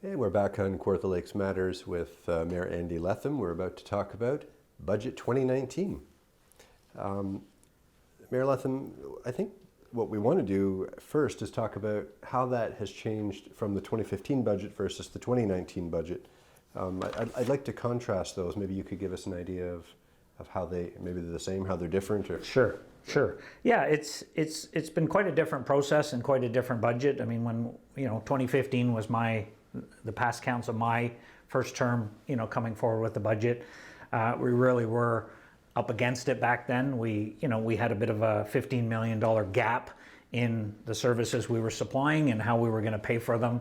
Hey, we're back on Kawartha Lakes Matters with Mayor Andy Letham. We're about to talk about Budget 2019. Mayor Letham, I think what we want to do first is talk about how that has changed from the 2015 budget versus the 2019 budget. I'd like to contrast those. Maybe you could give us an idea of how maybe they're the same, how they're different. Or... Sure. Yeah, it's been quite a different process and quite a different budget. I mean, when 2015 was the past council, my first term, coming forward with the budget, we really were up against it back then. We had a bit of a $15 million gap in the services we were supplying and how we were going to pay for them.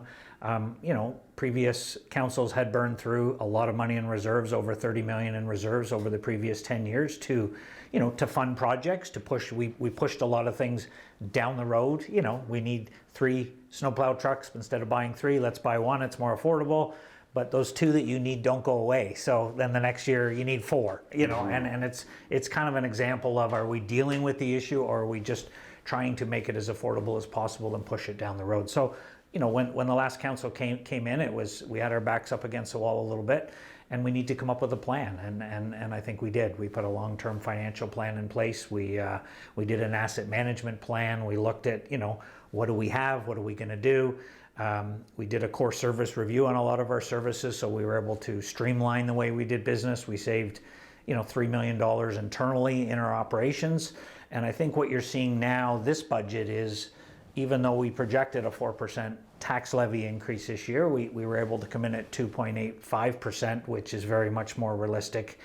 Previous councils had burned through a lot of money in reserves, over 30 million in reserves over the previous 10 years to fund projects, to push. We pushed a lot of things down the road. We need 3 snowplow trucks instead of buying 3. Let's buy 1. It's more affordable. But those 2 that you need don't go away. So then the next year you need 4. And it's kind of an example of, are we dealing with the issue, or are we just trying to make it as affordable as possible and push it down the road? So when the last council came in, we had our backs up against the wall a little bit, and we need to come up with a plan, and I think we did. We put a long-term financial plan in place. We did an asset management plan. We looked at what do we have, what are we going to do. We did a core service review on a lot of our services, so we were able to streamline the way we did business. We saved $3 million internally in our operations, and I think what you're seeing now, this budget, is even though we projected a 4% tax levy increase this year, we were able to come in at 2.85%, which is very much more realistic.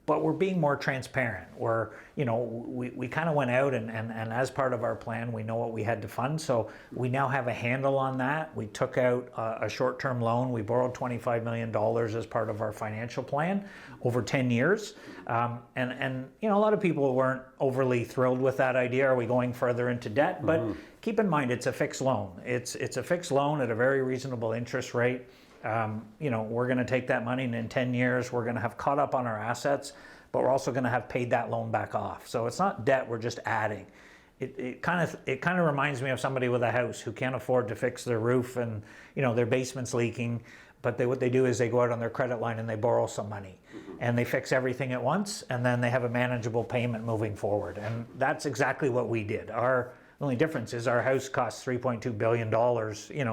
But we're being more transparent. We kind of went out and as part of our plan, we know what we had to fund. So we now have a handle on that. We took out a short-term loan. We borrowed $25 million as part of our financial plan over 10 years. And a lot of people weren't overly thrilled with that idea. Are we going further into debt? But keep in mind, it's a fixed loan. It's a fixed loan at a very reasonable interest rate. We're going to take that money, and in 10 years, we're going to have caught up on our assets, but we're also going to have paid that loan back off. So it's not debt, we're just adding. It kind of reminds me of somebody with a house who can't afford to fix their roof, and their basement's leaking, but what they do is they go out on their credit line and they borrow some money, and they fix everything at once, and then they have a manageable payment moving forward. And that's exactly what we did. The only difference is our house costs $3.2 billion,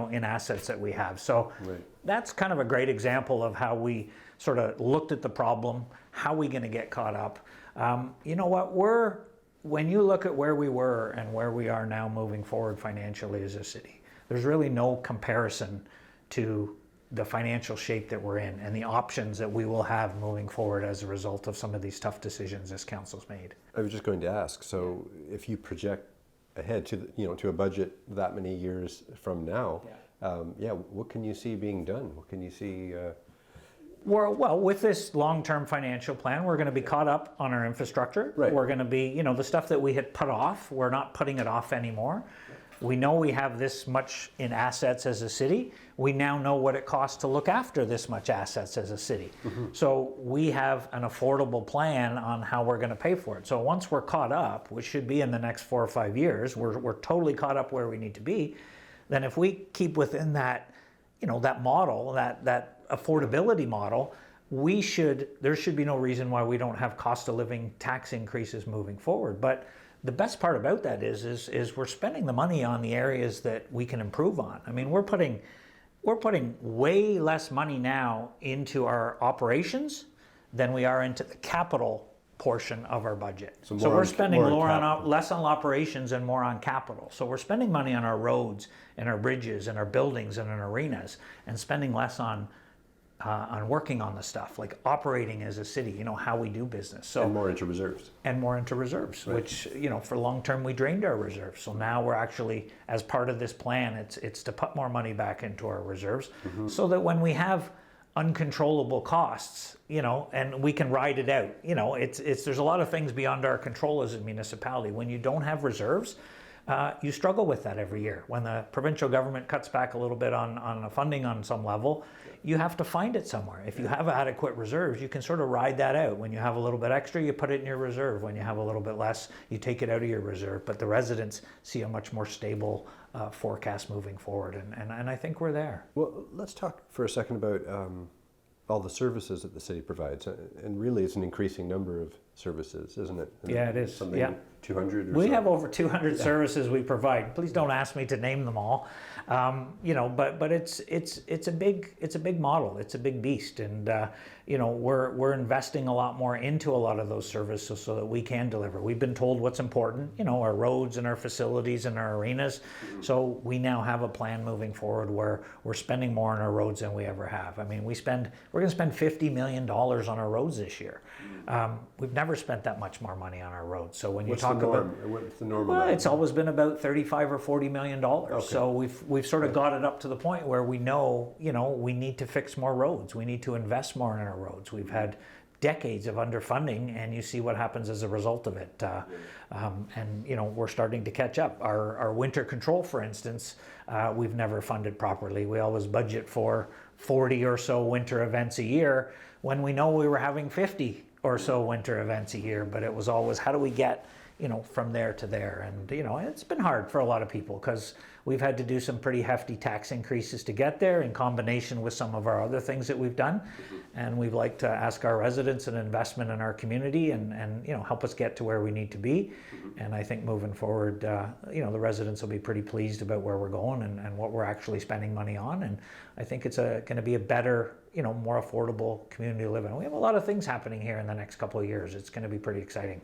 in assets that we have. So That's kind of a great example of how we sort of looked at the problem. How are we going to get caught up? When you look at where we were and where we are now moving forward financially as a city, there's really no comparison to the financial shape that we're in and the options that we will have moving forward as a result of some of these tough decisions this council's made. I was just going to ask, so if you project ahead to to a budget that many years from now, what can you see being done? What can you see? Well, with this long-term financial plan, we're going to be caught up on our infrastructure. Right. We're going to be, the stuff that we had put off, we're not putting it off anymore. We know we have this much in assets as a city. We now know what it costs to look after this much assets as a city. So we have an affordable plan on how we're going to pay for it. So once we're caught up, which should be in the next 4 or 5 years, we're totally caught up where we need to be. Then if we keep within that, that model, that affordability model, there should be no reason why we don't have cost of living tax increases moving forward. But the best part about that is we're spending the money on the areas that we can improve on. I mean, we're putting way less money now into our operations than we are into the capital portion of our budget. So we're spending less on operations and more on capital. So we're spending money on our roads and our bridges and our buildings and our arenas, and spending less on working on the stuff like operating as a city, how we do business. So and more into reserves. Right. Which for long term we drained our reserves. So now we're actually, as part of this plan, it's to put more money back into our reserves, so that when we have uncontrollable costs, and we can ride it out. There's a lot of things beyond our control as a municipality. When you don't have reserves, you struggle with that every year. When the provincial government cuts back a little bit on funding on some level, you have to find it somewhere. If you have adequate reserves, you can sort of ride that out. When you have a little bit extra, you put it in your reserve. When you have a little bit less, you take it out of your reserve. But the residents see a much more stable forecast moving forward, and I think we're there. Well, let's talk for a second about all the services that the city provides, and really it's an increasing number of services, isn't it? Yeah, it is. Something Yeah. 200 or We so. have over 200 services we provide. Please don't ask me to name them all. But it's a big model. It's a big beast, and we're investing a lot more into a lot of those services so that we can deliver. We've been told what's important, our roads and our facilities and our arenas. So we now have a plan moving forward where we're spending more on our roads than we ever have. I mean, we're going to spend $50 million on our roads this year. We've never spent that much more money on our roads. So when you What's talk the norm? about, What's the normal? well, it's always been about $35 or $40 million. Okay. So we've sort of got it up to the point where we know, we need to fix more roads. We need to invest more in our roads. We've had decades of underfunding, and you see what happens as a result of it. We're starting to catch up. Our winter control, for instance, we've never funded properly. We always budget for 40 or so winter events a year when we know we were having 50 or so winter events a year, but it was always, how do we get from there to there? And it's been hard for a lot of people because we've had to do some pretty hefty tax increases to get there in combination with some of our other things that we've done. And we'd like to ask our residents an investment in our community and help us get to where we need to be. And I think moving forward, the residents will be pretty pleased about where we're going and what we're actually spending money on. And I think it's going to be a better, more affordable community to live in. We have a lot of things happening here in the next couple of years. It's going to be pretty exciting.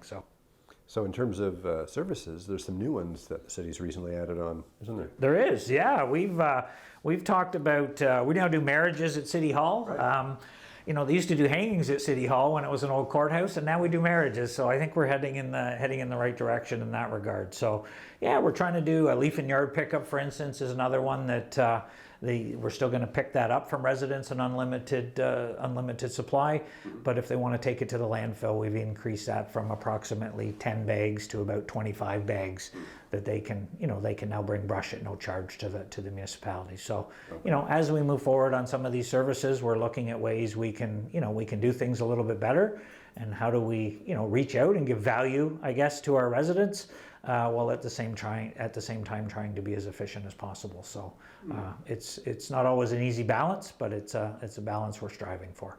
So in terms of services, there's some new ones that the city's recently added on, isn't there? There is, yeah. We've talked about, we now do marriages at City Hall. Right. They used to do hangings at City Hall when it was an old courthouse, and now we do marriages. So I think we're heading in the right direction in that regard. So yeah, we're trying to do a leaf and yard pickup, for instance, is another one that we're still going to pick that up from residents and unlimited supply. But if they want to take it to the landfill, we've increased that from approximately 10 bags to about 25 bags that they can now bring brush at no charge to the municipality. So, as we move forward on some of these services, we're looking at ways we can do things a little bit better. And how do we, reach out and give value, I guess, to our residents, while at the same time trying to be as efficient as possible. So it's not always an easy balance, but it's a balance we're striving for.